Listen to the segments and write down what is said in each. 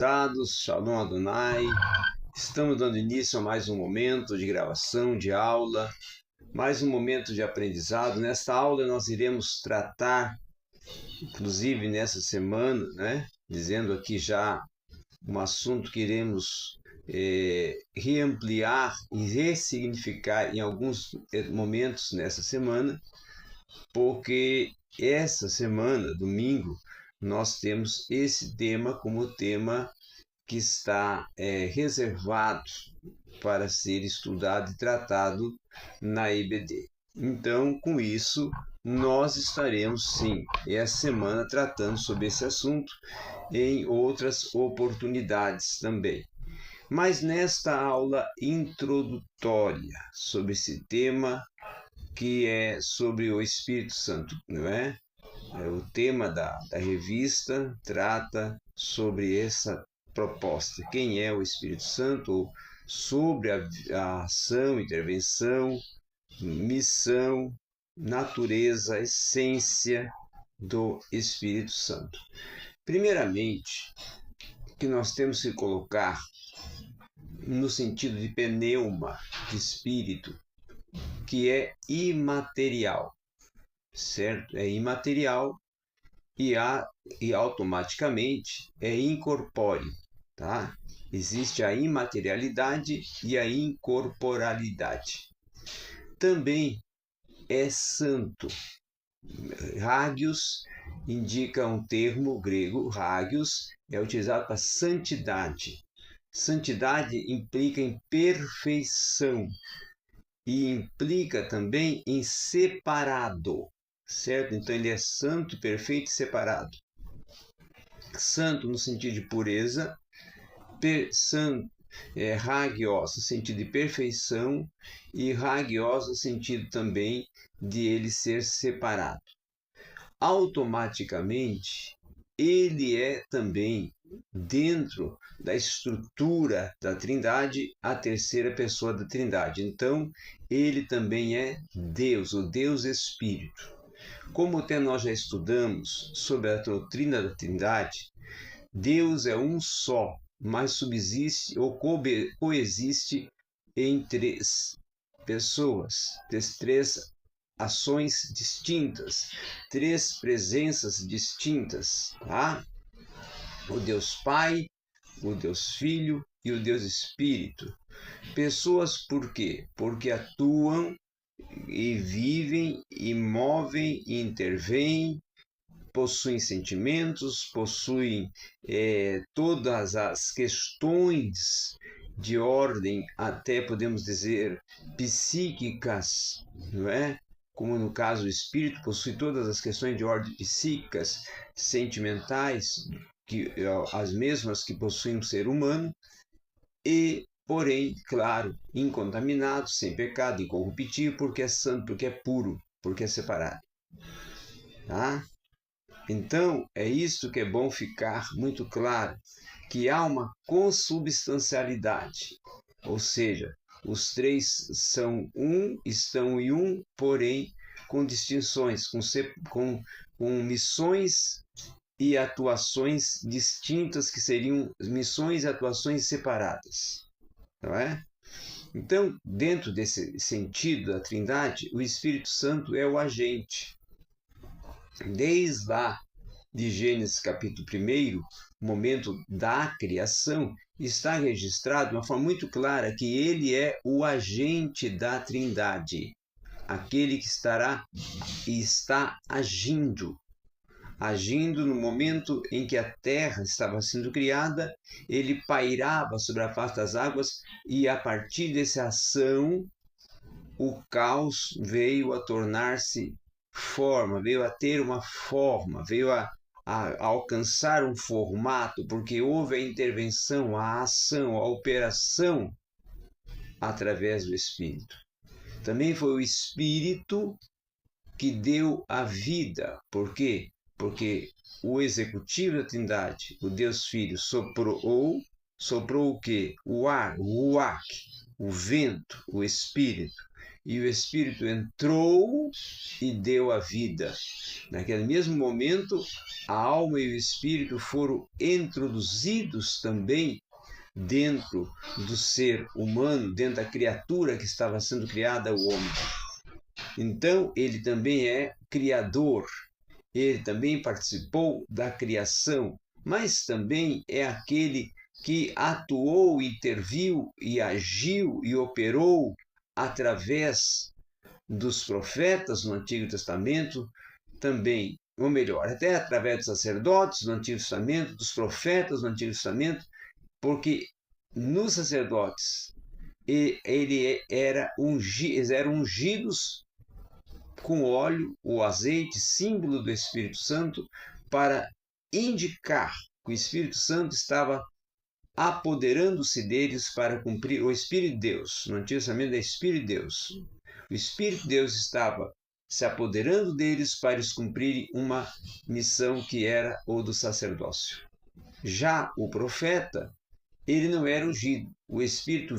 Dados, Shalom Adonai, estamos dando início a mais um momento de gravação, de aula, mais um momento de aprendizado. Nesta aula nós iremos tratar, inclusive nessa semana, dizendo aqui já um assunto que iremos reampliar e ressignificar em alguns momentos nessa semana, porque essa semana, domingo, nós temos esse tema como tema que está reservado para ser estudado e tratado na EBD. Então, com isso, nós estaremos, sim, essa semana tratando sobre esse assunto em outras oportunidades também. Mas nesta aula introdutória sobre esse tema, que é sobre o Espírito Santo, não é? O tema da revista trata sobre essa proposta. Quem é o Espírito Santo? Sobre a ação, intervenção, missão, natureza, essência do Espírito Santo. Primeiramente, que nós temos que colocar no sentido de pneuma, de espírito, que é imaterial. Certo? É imaterial e automaticamente é incorpóreo, tá? Existe a imaterialidade e a incorporalidade. Também é santo. Hagios indica um termo grego, hagios, é utilizado para santidade. Santidade implica em perfeição e implica também em separado. Certo? Então ele é santo, perfeito e separado. Santo no sentido de pureza, hagios no sentido de perfeição e hagios no sentido também de ele ser separado. Automaticamente, ele é também, dentro da estrutura da Trindade, a terceira pessoa da Trindade. Então, ele também é Deus, o Deus Espírito. Como até nós já estudamos sobre a doutrina da Trindade, Deus é um só, mas subsiste ou coexiste em três pessoas, três ações distintas, três presenças distintas, tá? O Deus Pai, o Deus Filho e o Deus Espírito. Pessoas por quê? Porque atuam e vivem, e movem, e intervêm, possuem sentimentos, possuem todas as questões de ordem, até podemos dizer, psíquicas, não é? Como no caso o espírito possui todas as questões de ordem psíquicas, sentimentais, as mesmas que possui um ser humano, e porém, claro, incontaminado, sem pecado, incorruptível, porque é santo, porque é puro, porque é separado. Tá? Então, é isso que é bom ficar muito claro, que há uma consubstancialidade, ou seja, os três são um, estão em um, porém com distinções, com missões e atuações distintas, que seriam missões e atuações separadas. Não é? Então, dentro desse sentido da Trindade, o Espírito Santo é o agente. Desde lá de Gênesis capítulo 1, momento da criação, está registrado de uma forma muito clara que ele é o agente da Trindade, aquele que está agindo no momento em que a terra estava sendo criada, ele pairava sobre a face das águas e a partir dessa ação o caos veio a tornar-se forma, veio a ter uma forma, veio a alcançar um formato, porque houve a intervenção, a ação, a operação através do Espírito. Também foi o Espírito que deu a vida. Por quê? Porque o executivo da Trindade, o Deus Filho, soprou o quê? O ar, o ruach, o vento, o Espírito. e o Espírito entrou e deu a vida. Naquele mesmo momento, a alma e o Espírito foram introduzidos também dentro do ser humano, dentro da criatura que estava sendo criada, o homem. Então, ele também é criador, ele também participou da criação, mas também é aquele que atuou, interviu e agiu e operou através dos profetas no Antigo Testamento, também, ou melhor, até através dos sacerdotes no Antigo Testamento, dos profetas no Antigo Testamento, porque nos sacerdotes eles eram ungidos com óleo, o azeite, símbolo do Espírito Santo, para indicar que o Espírito Santo estava apoderando-se deles para cumprir o Espírito de Deus. No Antigo Testamento é Espírito de Deus. O Espírito de Deus estava se apoderando deles para eles cumprirem uma missão que era o do sacerdócio. Já o profeta, ele não era ungido. O Espírito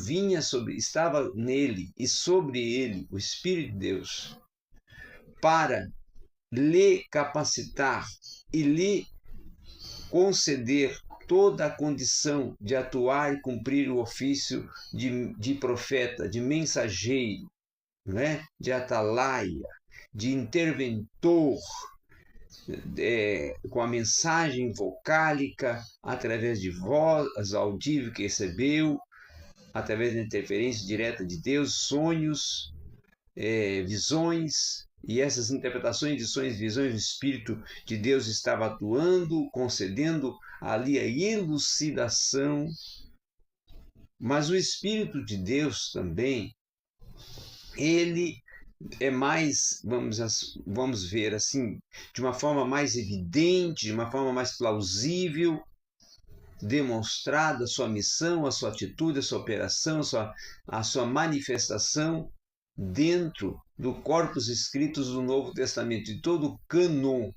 estava nele e sobre ele, o Espírito de Deus, para lhe capacitar e lhe conceder toda a condição de atuar e cumprir o ofício de profeta, de mensageiro, né? De atalaia, de interventor, com a mensagem vocálica, através de voz audível que recebeu, através da interferência direta de Deus, sonhos, visões, e essas interpretações de sonhos e visões do Espírito de Deus estava atuando, concedendo ali a elucidação. Mas o Espírito de Deus também, ele é mais, vamos ver assim, de uma forma mais evidente, de uma forma mais plausível, demonstrada a sua missão, a sua atitude, a sua operação, a sua manifestação dentro do corpus escritos do Novo Testamento, de todo o cânon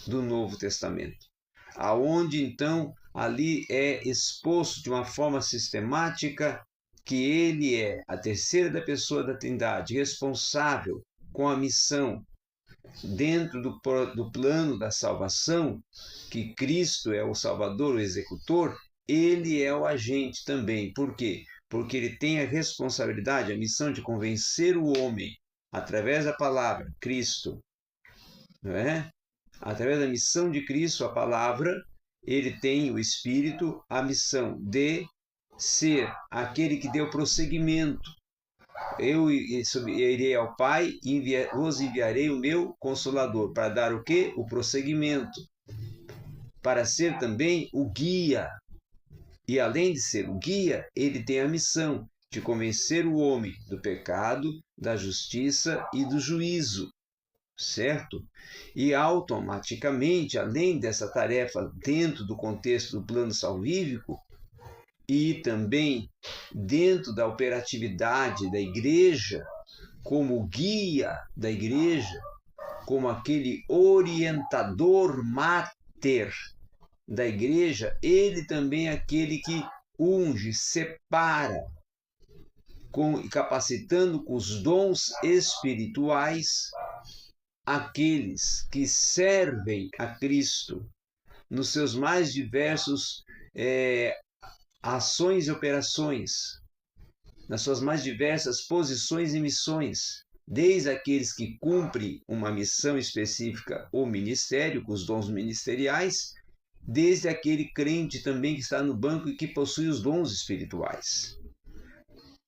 do Novo Testamento, aonde então ali é exposto de uma forma sistemática que ele é a terceira da pessoa da Trindade, responsável com a missão dentro do plano da salvação, que Cristo é o Salvador, o executor, ele é o agente também. Por quê? Porque ele tem a responsabilidade, a missão de convencer o homem, através da palavra, Cristo, não é? Através da missão de Cristo, a palavra, ele tem, o Espírito, a missão de ser aquele que deu prosseguimento. Eu irei ao Pai e vos enviarei o meu Consolador, para dar o quê? O prosseguimento, para ser também o guia. E além de ser o guia, ele tem a missão de convencer o homem do pecado, da justiça e do juízo, certo? E automaticamente, além dessa tarefa dentro do contexto do plano salvífico, e também dentro da operatividade da igreja, como guia da igreja, como aquele orientador mater da igreja, ele também é aquele que unge, separa, capacitando com os dons espirituais aqueles que servem a Cristo nos seus mais diversos ações e operações, nas suas mais diversas posições e missões, desde aqueles que cumprem uma missão específica ou ministério, com os dons ministeriais, desde aquele crente também que está no banco e que possui os dons espirituais.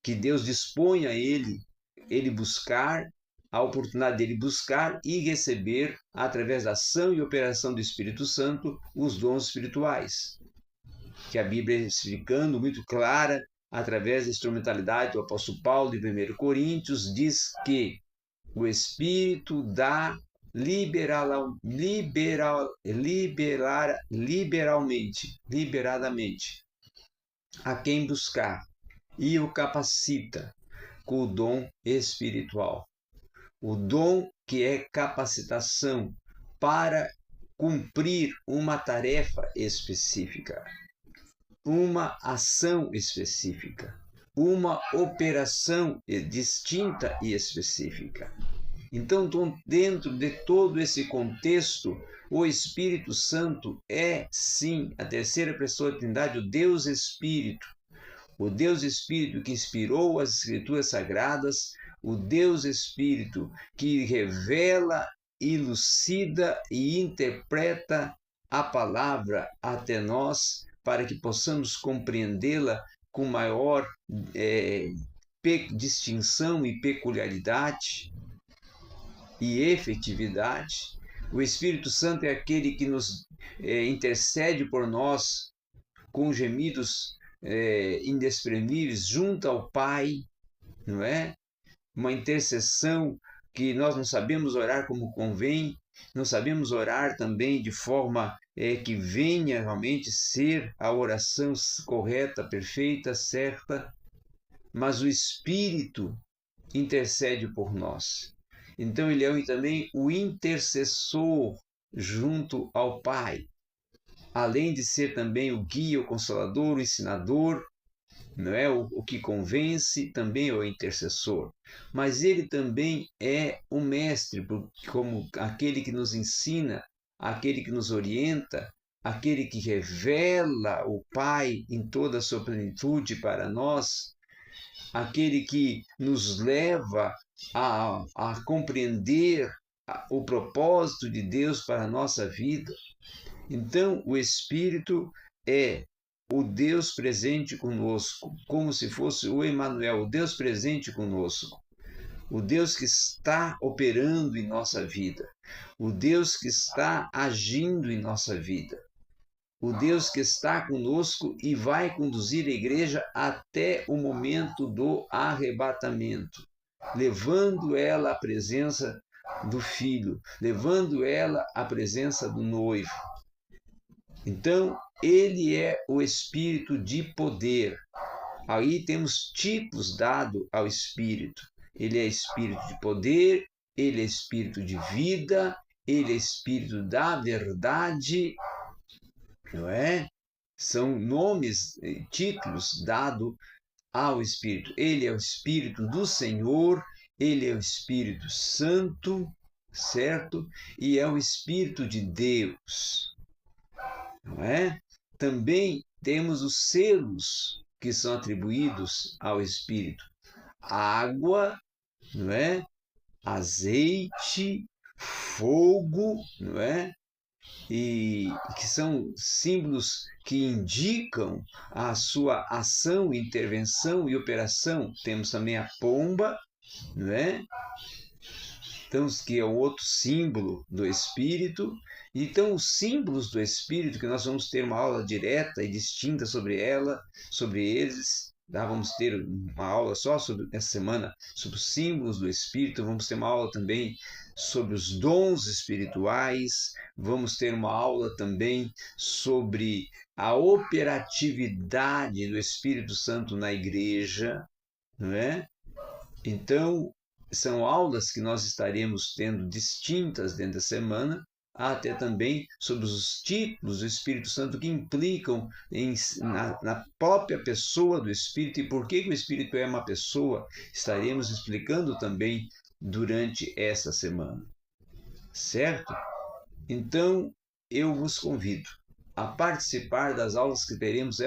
Que Deus dispõe a ele buscar, a oportunidade dele buscar e receber, através da ação e operação do Espírito Santo, os dons espirituais. Que a Bíblia, explicando muito clara, através da instrumentalidade do apóstolo Paulo em 1 Coríntios, diz que o Espírito dá liberadamente a quem buscar e o capacita com o dom espiritual. O dom que é capacitação para cumprir uma tarefa específica, uma ação específica, uma operação distinta e específica. Então, dentro de todo esse contexto, o Espírito Santo é, sim, a terceira pessoa da Trindade, o Deus Espírito. O Deus Espírito que inspirou as Escrituras Sagradas, o Deus Espírito que revela, elucida e interpreta a palavra até nós, para que possamos compreendê-la com maior distinção e peculiaridade e efetividade. O Espírito Santo é aquele que nos intercede por nós com gemidos inexprimíveis junto ao Pai, não é? Uma intercessão que nós não sabemos orar como convém, não sabemos orar também de forma que venha realmente ser a oração correta, perfeita, certa, mas o Espírito intercede por nós. Então ele é também o intercessor junto ao Pai, além de ser também o guia, o consolador, o ensinador, não é? O que convence, também é o intercessor. Mas ele também é o mestre, como aquele que nos ensina, aquele que nos orienta, aquele que revela o Pai em toda a sua plenitude para nós, aquele que nos leva a compreender o propósito de Deus para a nossa vida. Então, o Espírito é o Deus presente conosco, como se fosse o Emmanuel, o Deus presente conosco, o Deus que está operando em nossa vida, o Deus que está agindo em nossa vida, o Deus que está conosco e vai conduzir a igreja até o momento do arrebatamento, levando ela à presença do Filho, levando ela à presença do noivo. Então, ele é o Espírito de poder. Aí temos tipos dados ao Espírito. Ele é Espírito de poder, ele é Espírito de vida, ele é Espírito da verdade, não é? São nomes, títulos dados ao Espírito. Ele é o Espírito do Senhor, ele é o Espírito Santo, certo? E é o Espírito de Deus. Não é? Também temos os selos que são atribuídos ao Espírito: água, não é? Azeite, fogo, não é? E que são símbolos que indicam a sua ação, intervenção e operação. Temos também a pomba, não é? Então, que é um outro símbolo do Espírito. Então, os símbolos do Espírito, que nós vamos ter uma aula direta e distinta sobre eles, tá? Vamos ter uma aula só essa semana sobre os símbolos do Espírito, vamos ter uma aula também sobre os dons espirituais, vamos ter uma aula também sobre a operatividade do Espírito Santo na igreja, não é? Então, são aulas que nós estaremos tendo distintas dentro da semana, até também sobre os títulos do Espírito Santo que implicam na própria pessoa do Espírito e por que o Espírito é uma pessoa. Estaremos explicando também durante essa semana, certo? Então, eu vos convido a participar das aulas que teremos